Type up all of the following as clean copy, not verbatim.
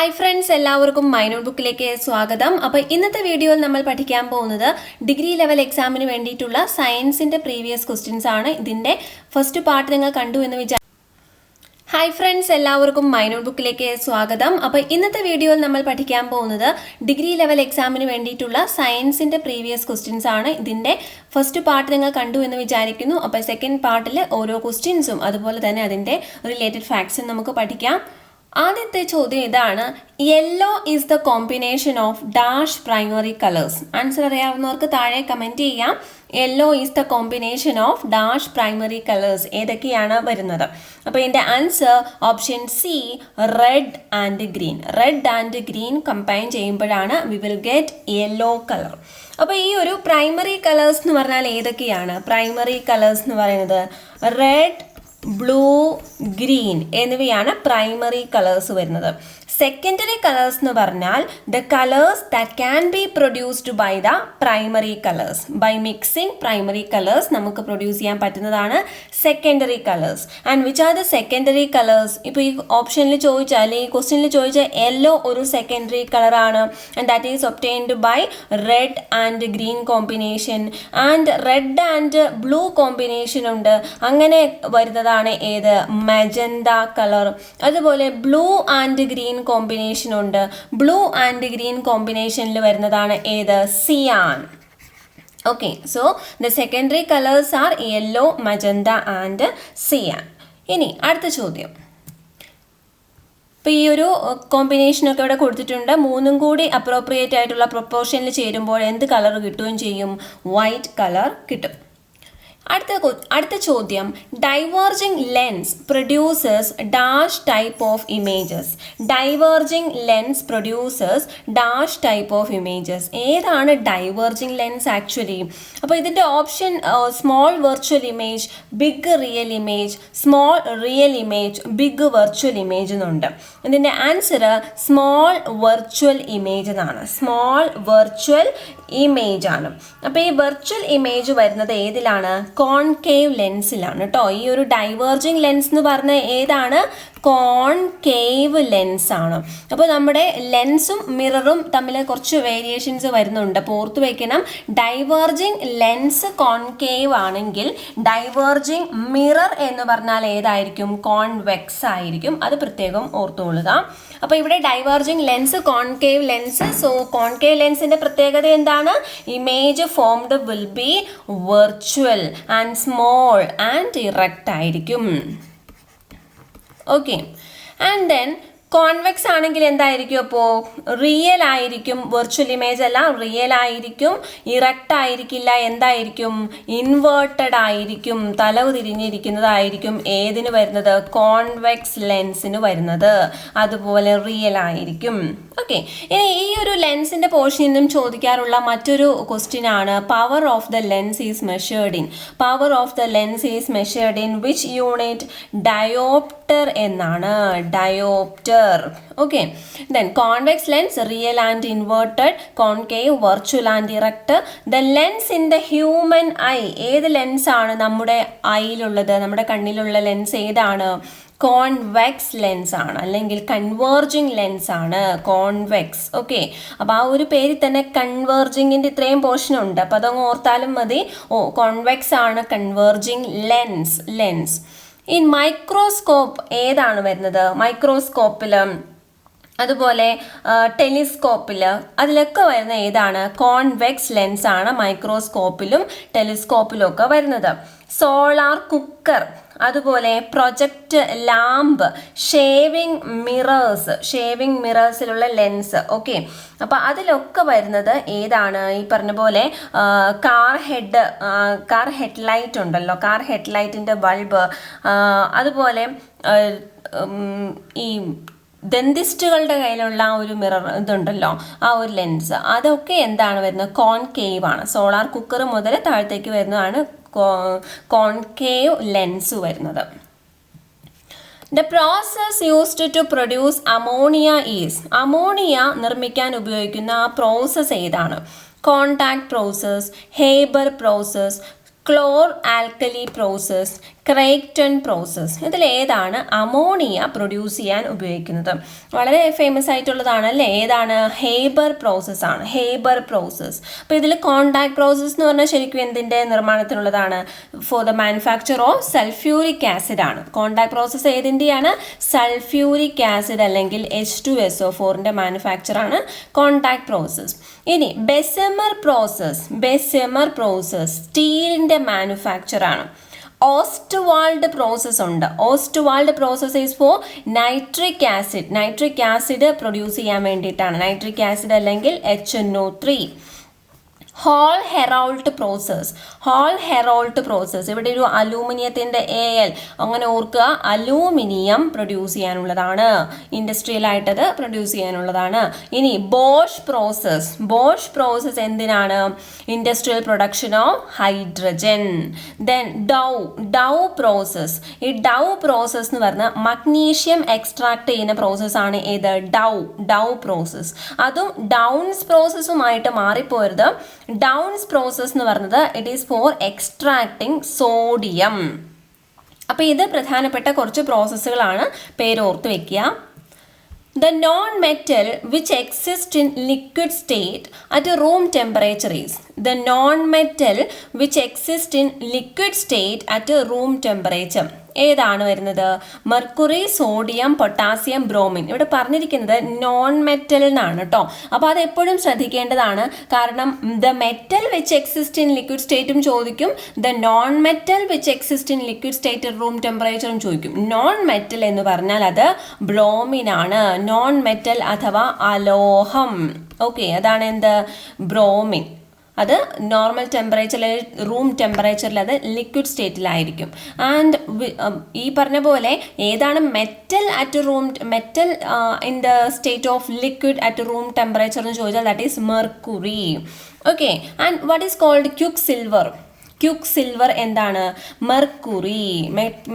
Hi friends, എല്ലാവർക്കും my not ബുക്കിലേക്ക് സ്വാഗതം. അപ്പോൾ ഇന്നത്തെ വീഡിയോയിൽ നമ്മൾ പഠിക്കാൻ പോകുന്നത് ഡിഗ്രി ലെവൽ എക്സാമിന് വേണ്ടിയിട്ടുള്ള സയൻസിൻ്റെ പ്രീവിയസ് ക്വസ്റ്റ്യൻസ് ആണ്. ഇതിൻ്റെ ഫസ്റ്റ് പാർട്ട് നിങ്ങൾ കണ്ടു എന്ന് വിചാരിച്ചു. ഹായ് ഫ്രണ്ട്സ്, എല്ലാവർക്കും മൈ നോട്ട് ബുക്കിലേക്ക് സ്വാഗതം. അപ്പോൾ ഇന്നത്തെ വീഡിയോയിൽ നമ്മൾ പഠിക്കാൻ പോകുന്നത് ഡിഗ്രി ലെവൽ എക്സാമിന് വേണ്ടിയിട്ടുള്ള സയൻസിൻ്റെ പ്രീവിയസ് ക്വസ്റ്റ്യൻസ് ആണ്. ഇതിൻ്റെ ഫസ്റ്റ് പാർട്ട് നിങ്ങൾ കണ്ടു എന്ന് വിചാരിക്കുന്നു. അപ്പോൾ സെക്കൻഡ് പാർട്ടിൽ ഓരോ ക്വസ്റ്റ്യൻസും അതുപോലെ തന്നെ അതിൻ്റെ റിലേറ്റഡ് ഫാക്ട്സും നമുക്ക് പഠിക്കാം. ആദ്യത്തെ ചോദ്യം ഇതാണ്: yellow is the combination of dash primary colours. Answer അറിയാവുന്നവർക്ക് താഴെ കമൻറ്റ് ചെയ്യാം. Yellow is the combination of dash primary colours ഏതൊക്കെയാണ് വരുന്നത്? അപ്പോൾ ഇതിൻ്റെ answer option C, red and green. Red and green combine ചെയ്യുമ്പോഴാണ് we will get yellow colour. അപ്പോൾ ഈ ഒരു പ്രൈമറി കളേഴ്സ് എന്ന് പറഞ്ഞാൽ ഏതൊക്കെയാണ്? പ്രൈമറി കളേഴ്സ് എന്ന് പറയുന്നത് റെഡ്, ബ്ലൂ, ഗ്രീൻ എന്നിവയാണ് പ്രൈമറി കളേഴ്സ് വരുന്നത്. സെക്കൻഡറി കളേഴ്സ് എന്ന് പറഞ്ഞാൽ the colours that can be produced by the primary colours. By mixing primary colours നമുക്ക് പ്രൊഡ്യൂസ് ചെയ്യാൻ പറ്റുന്നതാണ് secondary colours. And which are the secondary colours? ഇപ്പോൾ ഈ ഓപ്ഷനിൽ ചോദിച്ചാൽ, ഈ ക്വസ്റ്റ്യനിൽ ചോദിച്ചാൽ യെല്ലോ ഒരു സെക്കൻഡറി കളറാണ്. And that is obtained by red and green combination. And red and blue combination ഉണ്ട്. അങ്ങനെ വരുന്നതാണ് ഏത്? Magenta colour. അതുപോലെ ബ്ലൂ ആൻഡ് ഗ്രീൻ കോമ്പിനേഷൻ ഉണ്ട്. ബ്ലൂ ആൻഡ് ഗ്രീൻ കോമ്പിനേഷനിൽ വരുന്നതാണ് ഏത്? Cyan. Okay, so the secondary colours are yellow, magenta and cyan. ഇനി അടുത്ത ചോദ്യം. ഇപ്പോൾ ഈ ഒരു കോമ്പിനേഷനൊക്കെ ഇവിടെ കൊടുത്തിട്ടുണ്ട്. മൂന്നും കൂടി അപ്രോപ്രിയേറ്റ് ആയിട്ടുള്ള പ്രൊപ്പോർഷനിൽ ചേരുമ്പോൾ എന്ത് കളർ കിട്ടുകയും ചെയ്യും? വൈറ്റ് കളർ കിട്ടും. അടുത്ത ചോദ്യം: diverging lens producers dash type of images. Diverging lens producers dash type of images. ഏതാണ് ഡൈവേർജിംഗ് ലെൻസ് ആക്ച്വലി? അപ്പോൾ ഇതിൻ്റെ option small virtual image, big real image, small real image, big virtual image എന്നുണ്ട്. ഇതിൻ്റെ answer small virtual image എന്നാണ്. Small virtual image ആണ്. അപ്പോൾ ഈ virtual image വരുന്നത് ഏതിലാണ്? കോൺകേവ് ലെൻസിലാണ് കേട്ടോ. ഈ ഒരു ഡൈവേർജിംഗ് ലെൻസ് എന്ന് പറഞ്ഞ ഏതാണ്? കോൺകേവ് ലെൻസ് ആണ്. അപ്പോൾ നമ്മുടെ ലെൻസും മിററും തമ്മിൽ കുറച്ച് വേരിയേഷൻസ് വരുന്നുണ്ട്. അപ്പോൾ ഓർത്ത് വയ്ക്കണം, ഡൈവേർജിംഗ് ലെൻസ് കോൺകേവ് ആണെങ്കിൽ ഡൈവേർജിംഗ് മിറർ എന്ന് പറഞ്ഞാൽ ഏതായിരിക്കും? കോൺവെക്സ് ആയിരിക്കും. അത് പ്രത്യേകം ഓർത്തുകൊള്ളുക. അപ്പോൾ ഇവിടെ diverging lens, concave lens. So concave ലെൻസിൻ്റെ പ്രത്യേകത എന്താണ്? Image formed will be virtual and small and erect ആയിരിക്കും. ഓക്കെ, ആൻഡ് ദെൻ കോൺവെക്സ് ആണെങ്കിൽ എന്തായിരിക്കും? അപ്പോൾ റിയൽ ആയിരിക്കും. വെർച്വൽ ഇമേജ് അല്ല, റിയൽ ആയിരിക്കും. ഇറക്റ്റ് ആയിരിക്കില്ല. എന്തായിരിക്കും? ഇൻവേർട്ടഡ് ആയിരിക്കും. തലവ് തിരിഞ്ഞിരിക്കുന്നതായിരിക്കും ഏതിന് വരുന്നത്? കോൺവെക്സ് ലെൻസിന് വരുന്നത്. അതുപോലെ റിയൽ ആയിരിക്കും. ഓക്കെ, ഇനി ഈ ഒരു ലെൻസിൻ്റെ പോർഷനിൽ നിന്നും ചോദിക്കാറുള്ള മറ്റൊരു ക്വസ്റ്റ്യൻ ആണ് power of the lens is measured in. Power of the lens is measured in which unit? Dioptre എന്നാണ്. Dioptre. Okay, then convex lens, real and inverted, concave, virtual and erect. The lens in the human eye, ഏത് lens ആണ് നമ്മുടെ ഐയിലുള്ളത്? നമ്മുടെ കണ്ണിലുള്ള lens ഏതാണ്? Convex lens ആണ്, അല്ലെങ്കിൽ converging lens ആണ്. Convex. Okay, അപ്പോൾ ആ ഒരു പേരിൽ തന്നെ കൺവേർജിങ്ങിൻ്റെ ഇത്രയും പോർഷൻ ഉണ്ട്. അപ്പോൾ അതങ്ങ് ഓർത്താലും മതി. കോൺവെക്സ് ആണ് കൺവേർജിങ് ലെൻസ്. ഇൻ മൈക്രോസ്കോപ്പ് ഏതാണ് വരുന്നത്? മൈക്രോസ്കോപ്പിൽ, അതുപോലെ ടെലിസ്കോപ്പിൽ, അതിലൊക്കെ വരുന്ന ഏതാണ്? കോൺവെക്സ് ലെൻസ് ആണ് മൈക്രോസ്കോപ്പിലും ടെലിസ്കോപ്പിലും ഒക്കെ വരുന്നത്. സോളാർ കുക്കർ, അതുപോലെ പ്രൊജക്റ്റ് ലാമ്പ്, ഷേവിംഗ് മിറേഴ്സിലുള്ള ലെൻസ്. ഓക്കെ, അപ്പോൾ അതിലൊക്കെ വരുന്നത് ഏതാണ്? ഈ പറഞ്ഞ പോലെ കാർ ഹെഡ്ലൈറ്റ് ഉണ്ടല്ലോ, കാർ ഹെഡ്ലൈറ്റിൻ്റെ ബൾബ്, അതുപോലെ ഈ ഡെന്റിസ്റ്റുകളുടെ കയ്യിലുള്ള ഒരു മിറർ ഇതുണ്ടല്ലോ, ആ ഒരു ലെൻസ്, അതൊക്കെ എന്താണ് വരുന്നത്? കോൺകേവ് ആണ്. സോളാർ കുക്കർ മുതൽ താഴത്തേക്ക് വരുന്നതാണ് കോൺകേവ് ലെൻസ് വരുന്നത്. The process used to produce ammonia is. Ammonia നിർമ്മിക്കാൻ ഉപയോഗിക്കുന്ന ആ പ്രോസസ്സ് ഏതാണ്? Contact process, Haber process, chlor alkali process, Creighton process. ഇതിലേതാണ് അമോണിയ പ്രൊഡ്യൂസ് ചെയ്യാൻ ഉപയോഗിക്കുന്നത്? വളരെ ഫേമസ് ആയിട്ടുള്ളതാണ് അല്ലേ? ഏതാണ്? ഹേബർ പ്രോസസ് ആണ്. Haber process. അപ്പോൾ ഇതിൽ കോണ്ടാക്ട് പ്രോസസ്സ് എന്ന് പറഞ്ഞാൽ ശരിക്കും എന്തിൻ്റെ നിർമ്മാണത്തിനുള്ളതാണ്? For the manufacture of sulphuric acid ആണ്. കോണ്ടാക്ട് പ്രോസസ്സ് ഏതിൻ്റെയാണ്? സൾഫ്യൂരിക് ആസിഡ് അല്ലെങ്കിൽ H2SO4ൻ്റെ മാനുഫാക്ചർ ആണ് കോണ്ടാക്ട് പ്രോസസ്സ്. ഇനി ബെസെമർ പ്രോസസ്സ്. ബെസെമർ പ്രോസസ്സ് സ്റ്റീലിൻ്റെ മാനുഫാക്ചർ ആണ്. ഓസ്റ്റ്വാൾഡ് പ്രോസസ്സ് ഉണ്ട്. Ostwald process is for nitric acid. Nitric acid produce ചെയ്യാൻ വേണ്ടിയിട്ടാണ്. നൈട്രിക് ആസിഡ് അല്ലെങ്കിൽ HNO3. Hall Heroult process. Hall Heroult process ഇവിടെ ഒരു അലൂമിനിയത്തിൻ്റെ AL അങ്ങനെ ഓർക്കുക, അലൂമിനിയം പ്രൊഡ്യൂസ് ചെയ്യാനുള്ളതാണ്. ഇൻഡസ്ട്രിയലായിട്ടത് പ്രൊഡ്യൂസ് ചെയ്യാനുള്ളതാണ്. ഇനി ബോഷ് പ്രോസസ്സ്. ബോഷ് പ്രോസസ്സ് എന്തിനാണ്? Industrial production of hydrogen. Then Dow process. ഈ ഡൗ പ്രോസസ്സ് എന്ന് പറഞ്ഞാൽ മഗ്നീഷ്യം എക്സ്ട്രാക്ട് ചെയ്യുന്ന പ്രോസസ്സാണ് ഏത്? ഡൗ പ്രോസസ്സ്. അതും ഡൗൺസ് പ്രോസസ്സുമായിട്ട് മാറിപ്പോരുത്. ഡൗൺസ് പ്രോസസ് എന്ന് പറയുന്നത് it is for extracting sodium. അപ്പോൾ ഇത് പ്രധാനപ്പെട്ട കുറച്ച് പ്രോസസ്സുകളാണ്, പേര് ഓർത്ത് വെക്കുക. The non-metal which exists in liquid state at a room temperature is. The non-metal which exists in liquid state at a room temperature. ഏതാണ് വരുന്നത്? Mercury, sodium, potassium, bromine. ഇവിടെ പറഞ്ഞിരിക്കുന്നത് നോൺ മെറ്റൽ എന്നാണ് കേട്ടോ. അപ്പോൾ അത് എപ്പോഴും ശ്രദ്ധിക്കേണ്ടതാണ്. കാരണം the metal which exist in liquid സ്റ്റേറ്റും ചോദിക്കും, the non metal which exist in liquid state room ടെമ്പറേച്ചറും ചോദിക്കും. നോൺ മെറ്റൽ എന്ന് പറഞ്ഞാൽ അത് ബ്രോമിൻ ആണ്. നോൺ മെറ്റൽ അഥവാ അലോഹം. ഓക്കെ, അതാണ് എന്ത്? ബ്രോമിൻ. അത് നോർമൽ ടെമ്പറേച്ചറിൽ, റൂം ടെമ്പറേച്ചറിൽ അത് ലിക്വിഡ് സ്റ്റേറ്റിലായിരിക്കും. ആൻഡ് ഈ പറഞ്ഞ പോലെ ഏതാണ് metal at room, metal in the state of liquid at room temperature എന്ന് ചോദിച്ചാൽ that is mercury. Okay, and what is called quicksilver. Quicksilver എന്താണ്? മെർക്കുറി.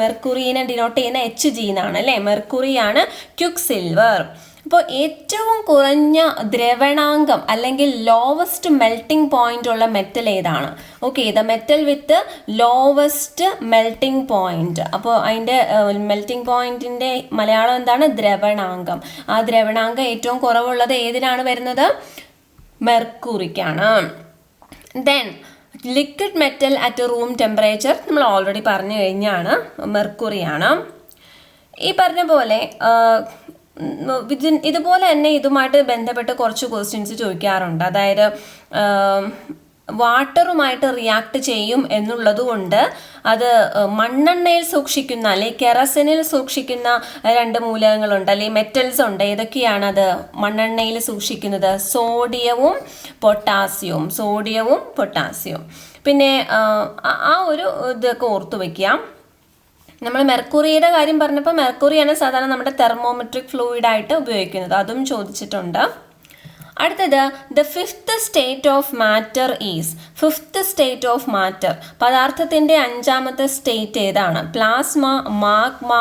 മെർക്കുറീനെ ഡിനോട്ട് ചെയ്യുന്ന HG എന്നാണ് അല്ലേ? മെർക്കുറിയാണ് ക്യുക്ക് സിൽവർ. അപ്പോൾ ഏറ്റവും കുറഞ്ഞ ദ്രവണാങ്കം അല്ലെങ്കിൽ ലോവസ്റ്റ് മെൽറ്റിംഗ് പോയിന്റ് ഉള്ള മെറ്റൽ ഏതാണ്? Okay, the metal with lowest melting point. അപ്പോൾ അതിൻ്റെ മെൽറ്റിംഗ് പോയിന്റിൻ്റെ മലയാളം എന്താണ്? ദ്രവണാങ്കം. ആ ദ്രവണാങ്കം ഏറ്റവും കുറവുള്ളത് ഏതിനാണ് വരുന്നത്? മെർക്കുറിക്കാണ്. Then liquid metal at room temperature നമ്മൾ ഓൾറെഡി പറഞ്ഞു കഴിഞ്ഞാണ്, മെർക്കുറിയാണ്. ഈ പറഞ്ഞ പോലെ ഇതുപോലെ തന്നെ ഇതുമായിട്ട് ബന്ധപ്പെട്ട് കുറച്ച് ക്വസ്റ്റ്യൻസ് ചോദിക്കാറുണ്ട്. അതായത് വാട്ടറുമായിട്ട് റിയാക്ട് ചെയ്യും എന്നുള്ളതുകൊണ്ട് അത് മണ്ണെണ്ണയിൽ സൂക്ഷിക്കുന്ന അല്ലെങ്കിൽ കെറസിനിൽ സൂക്ഷിക്കുന്ന രണ്ട് മൂലകങ്ങളുണ്ട് അല്ലെങ്കിൽ മെറ്റൽസ് ഉണ്ട്. ഏതൊക്കെയാണത് മണ്ണെണ്ണയിൽ സൂക്ഷിക്കുന്നത്? സോഡിയവും പൊട്ടാസ്യവും. സോഡിയവും പൊട്ടാസ്യവും. പിന്നെ ആ ഒരു ഇതൊക്കെ ഓർത്തു വയ്ക്കാം. നമ്മൾ മെർക്കുറിയുടെ കാര്യം പറഞ്ഞപ്പോൾ മെർക്കുറിയാണ് സാധാരണ നമ്മുടെ തെർമോമെട്രിക് ഫ്ലൂയിഡായിട്ട് ഉപയോഗിക്കുന്നത്, അതും ചോദിച്ചിട്ടുണ്ട്. അടുത്തത് the fifth state of matter is. Fifth state of matter, പദാർത്ഥത്തിൻ്റെ അഞ്ചാമത്തെ സ്റ്റേറ്റ് ഏതാണ്? Plasma, magma,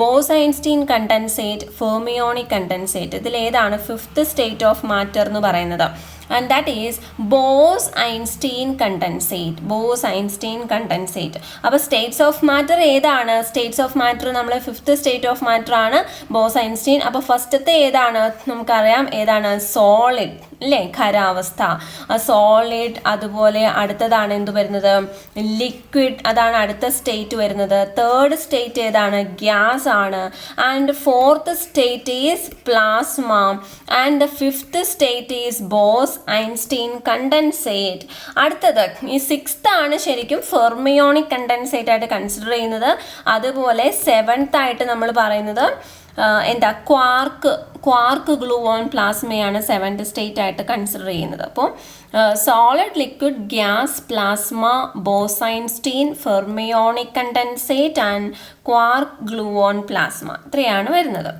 Bose Einstein condensate, fermionic condensate. ഇതിലേതാണ് ഫിഫ്ത്ത് സ്റ്റേറ്റ് ഓഫ് മാറ്റർ എന്ന് പറയുന്നത്? and that is Bose-Einstein condensate. Bose-Einstein condensate. അപ്പോൾ സ്റ്റേറ്റ്സ് ഓഫ് മാറ്റർ ഏതാണ്? States of matter നമ്മൾ fifth state of matter ആണ് ബോസ്-ഐൻസ്റ്റീൻ. അപ്പോൾ ഫസ്റ്റത്തെ ഏതാണ്? നമുക്കറിയാം ഏതാണ്? സോളിഡ് അല്ലേ? ഖരാവസ്ഥ. സോളിഡ്. അതുപോലെ അടുത്തതാണ് എന്ത് വരുന്നത്? ലിക്വിഡ്. അതാണ് അടുത്ത സ്റ്റേറ്റ് വരുന്നത്. തേർഡ് സ്റ്റേറ്റ് ഏതാണ്? ഗ്യാസ് ആണ്. And fourth state is plasma. And the fifth state is Bose-Einstein condensate. അടുത്തത് ഈ സിക്സ്ത് ആണ് ശരിക്കും ഫെർമിയോണിക് കണ്ടൻസേറ്റ് ആയിട്ട് കൺസിഡർ ചെയ്യുന്നത്. അതുപോലെ സെവൻത്ത് ആയിട്ട് നമ്മൾ പറയുന്നത് എന്താ? ക്വാർക്ക് ഗ്ലൂവോൺ പ്ലാസ്മയാണ് സെവൻത് സ്റ്റേറ്റ് ആയിട്ട് കൺസിഡർ ചെയ്യുന്നത്. അപ്പോൾ solid, liquid, gas, plasma, Bose-Einstein, fermionic condensate and quark gluon plasma. ഇത്രയാണ് വരുന്നത്.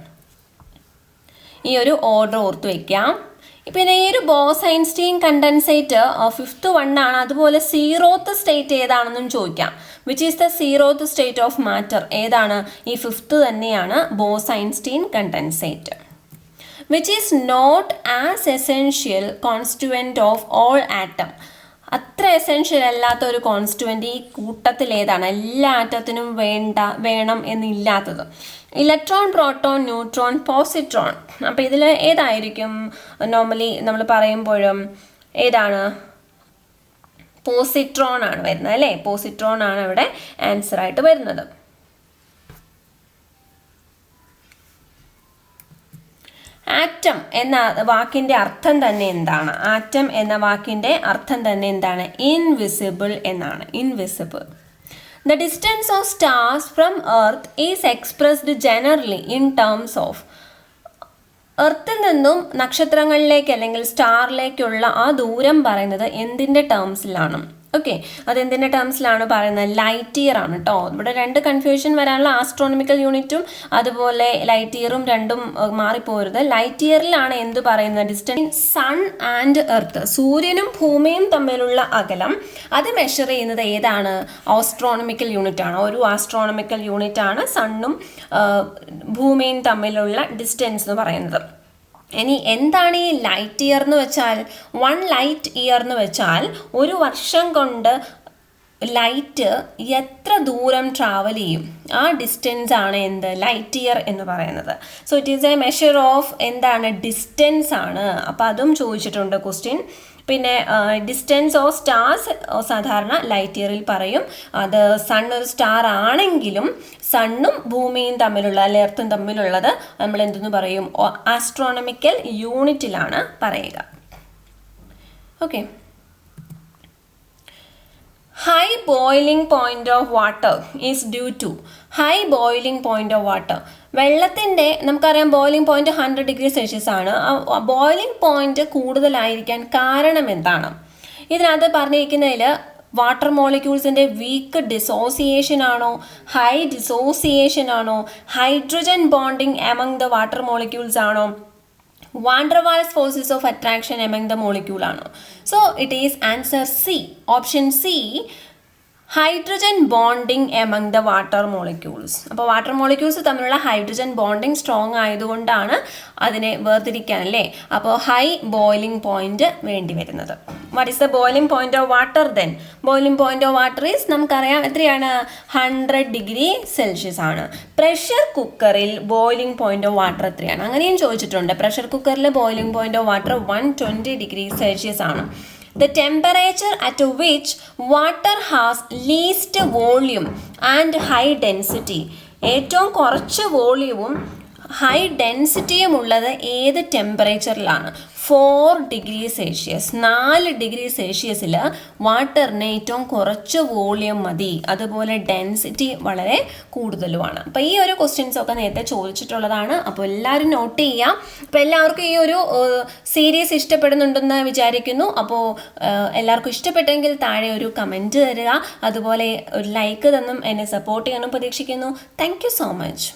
ഈ ഒരു ഓർഡർ ഓർത്ത് വയ്ക്കാം. പിന്നെ ഈ ഒരു ബോസ്-ഐൻസ്റ്റീൻ കണ്ടൻസേറ്റ് ഫിഫ്ത്ത് ആണ്. അതുപോലെ സീറോത്ത് സ്റ്റേറ്റ് ഏതാണെന്നും ചോദിക്കാം. Which is the zeroth state of matter? ഏതാണ്? ഈ ഫിഫ്ത്ത് തന്നെയാണ് Bose Einstein condensate. Which is not as essential constituent of all atom. അത്ര എസെൻഷ്യൽ അല്ലാത്ത ഒരു കോൺസ്റ്റുവൻ്റ് ഈ കൂട്ടത്തിൽ ഏതാണ് എല്ലാ ആറ്റത്തിനും വേണം എന്നില്ലാത്തത്? Electron, proton, neutron, positron. അപ്പോൾ ഇതിൽ ഏതായിരിക്കും നോർമലി നമ്മൾ പറയുമ്പോഴും ഏതാണ്? പോസിട്രോൺ ആണ് വരുന്നത് അല്ലേ? പോസിട്രോൺ ആണ് ഇവിടെ ആൻസർ ആയിട്ട് വരുന്നത്. ആറ്റം എന്ന വാക്കിൻ്റെ അർത്ഥം തന്നെ എന്താണ്? ആറ്റം എന്ന വാക്കിൻ്റെ അർത്ഥം തന്നെ എന്താണ്? ഇൻവിസിബിൾ എന്നാണ്. Invisible. The distance of stars from Earth is expressed generally in terms of. എർത്തിൽ നിന്നും നക്ഷത്രങ്ങളിലേക്ക് അല്ലെങ്കിൽ സ്റ്റാറിലേക്കുള്ള ആ ദൂരം പറയുന്നത് എന്തിൻ്റെ ടേംസിലാണ്? ഓക്കെ, അതെന്തിൻ്റെ ടേംസിലാണ് പറയുന്നത്? ലൈറ്റ് ഇയർ ആണ് കേട്ടോ. ഇവിടെ രണ്ട് കൺഫ്യൂഷൻ വരാനുള്ള ആസ്ട്രോണമിക്കൽ യൂണിറ്റും അതുപോലെ ലൈറ്റ് ഇയറും രണ്ടും മാറിപ്പോരുത്. ലൈറ്റ് ഇയറിലാണ് എന്ത് പറയുന്നത്? ഡിസ്റ്റൻസ് സൺ ആൻഡ് എർത്ത്, സൂര്യനും ഭൂമിയും തമ്മിലുള്ള അകലം, അത് മെഷർ ചെയ്യുന്നത് ഏതാണ്? ആസ്ട്രോണമിക്കൽ യൂണിറ്റ് ആണ്. ഒരു ആസ്ട്രോണമിക്കൽ യൂണിറ്റ് ആണ് സണ്ണും ഭൂമിയും തമ്മിലുള്ള ഡിസ്റ്റൻസ് എന്ന് പറയുന്നത്. ഇനി എന്താണ് ഈ ലൈറ്റ് ഇയർ എന്ന് വെച്ചാൽ? 1 ലൈറ്റ് ഇയർ എന്ന് വെച്ചാൽ ഒരു വർഷം കൊണ്ട് ലൈറ്റ് എത്ര ദൂരം ട്രാവൽ ചെയ്യും, ആ ഡിസ്റ്റൻസ് ആണ് എന്ത്? ലൈറ്റ് ഇയർ എന്ന് പറയുന്നത്. So it is A measure of എന്താണ്? ഡിസ്റ്റൻസ് ആണ്. അപ്പോൾ അതും ചോദിച്ചിട്ടുണ്ട് ക്വസ്റ്റ്യൻ. പിന്നെ ഡിസ്റ്റൻസ് ഓഫ് സ്റ്റാർസ് സാധാരണ ലൈറ്റ് ഇയറിൽ പറയും. അത് സൺ ഒരു സ്റ്റാർ ആണെങ്കിലും സണ്ണും ഭൂമിയും തമ്മിലുള്ള അല്ലെ എർത്തും തമ്മിലുള്ളത് നമ്മൾ എന്തെന്ന് പറയും? ആസ്ട്രോണമിക്കൽ യൂണിറ്റിലാണ് പറയുക. Okay. High boiling point of water is due to. High boiling point of water, വെള്ളത്തിൻ്റെ നമുക്കറിയാം ബോയിലിംഗ് പോയിന്റ് 100 ഡിഗ്രി സെൽഷ്യസ് ആണ്. ബോയിലിംഗ് പോയിന്റ് കൂടുതലായിരിക്കാൻ കാരണം എന്താണ്? ഇതിനകത്ത് പറഞ്ഞിരിക്കുന്നതിൽ വാട്ടർ മോളിക്യൂൾസിൻ്റെ വീക്ക് ഡിസോസിയേഷൻ ആണോ, ഹൈ ഡിസോസിയേഷൻ ആണോ, hydrogen bonding among the water molecules ആണോ, van der Waals forces of attraction among the molecule ആണോ? So it is answer C, option C, hydrogen bonding among the water molecules. അപ്പോൾ water molecules തമ്മിലുള്ള hydrogen bonding strong ആയതുകൊണ്ടാണ് അതിനെ വേർതിരിക്കാൻ അല്ലേ? അപ്പോൾ high boiling point വേണ്ടി വരുന്നത്. What is the boiling point of water then? Boiling point of water is നമുക്കറിയാം എത്രയാണ്? 100 ഡിഗ്രി സെൽഷ്യസ് ആണ്. പ്രഷർ കുക്കറിൽ ബോയിലിംഗ് പോയിന്റ് ഓഫ് വാട്ടർ എത്രയാണ്? അങ്ങനെയും ചോദിച്ചിട്ടുണ്ട്. പ്രഷർ കുക്കറിൽ boiling point of water 120 degree Celsius ആണ്. The temperature at which water has least volume and high density. ഏറ്റവും കുറച്ച് വോളിയവും ഹൈ ഡെൻസിറ്റിയും ഉള്ളത് ഏത് ടെമ്പറേച്ചറിലാണ്? 4 ഡിഗ്രി സെൽഷ്യസ്. 4 ഡിഗ്രി സെൽഷ്യസിൽ വാട്ടറിന് ഏറ്റവും കുറച്ച് വോളിയം മതി, അതുപോലെ ഡെൻസിറ്റി വളരെ കൂടുതലുമാണ്. അപ്പോൾ ഈ ഒരു ക്വസ്റ്റ്യൻസ് ഒക്കെ നേരത്തെ ചോദിച്ചിട്ടുള്ളതാണ്. അപ്പോൾ എല്ലാവരും നോട്ട് ചെയ്യാം. അപ്പോൾ എല്ലാവർക്കും ഈ ഒരു സീരീസ് ഇഷ്ടപ്പെടുന്നുണ്ടെന്ന് വിചാരിക്കുന്നു. അപ്പോൾ എല്ലാവർക്കും ഇഷ്ടപ്പെട്ടെങ്കിൽ താഴെ ഒരു കമൻറ്റ് തരിക, അതുപോലെ ഒരു ലൈക്ക് തന്നും എന്നെ സപ്പോർട്ട് ചെയ്യാനും പ്രതീക്ഷിക്കുന്നു. Thank you so much.